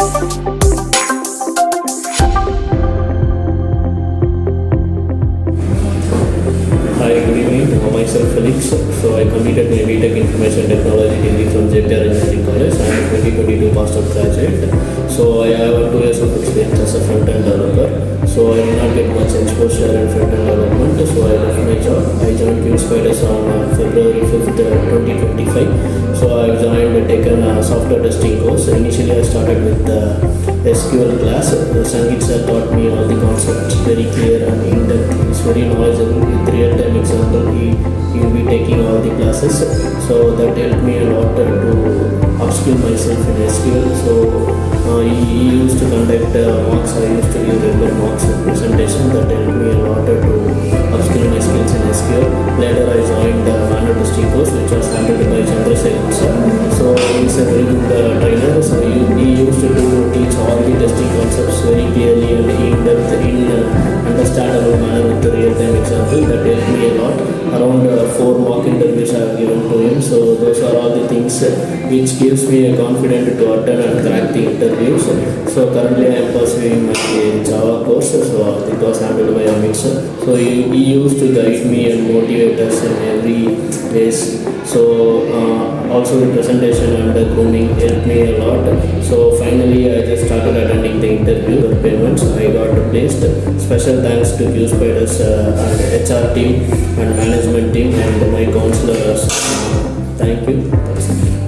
Hi, good evening. Myself Felix. So I completed my BTech Information Technology degree from JPR Engineering College. I am 2022 passed out graduate. So I have 2 years of experience as a front-end developer. So I did not get much exposure in front-end development. So I left my job. I joined QSpiders on February 5th, 2025. So I joined and taken a software testing course. Initially I started with SQL class. Sangeet sir taught me all the concepts very clear and in-depth. He's very knowledgeable with real-time example. He will be taking all the classes. So that helped me a lot to upskill myself in SQL. So he used to conduct mocks. I used to give regular mocks and presentation. That helped me a lot to upskill my skills in SQL. Later I joined manual testing course, which was handled by Chandra sir. So he's a very good trainer. So he used to teach all the testing concepts very clearly and in-depth in understandable manner with the real-time example. That helped me a lot. Around 4 mock interviews I have given to him. So those are all the things which gives me a confidence to attend and crack the interviews. So currently I am pursuing my Java course. So it was handled by Amit sir. So he used to guide me and motivate us in every place. So also the presentation and the grooming helped me a lot. So finally I just started attending the interview for payments. I got placed. Special thanks to QSpiders and HR team and management team and my counselors. Thank you.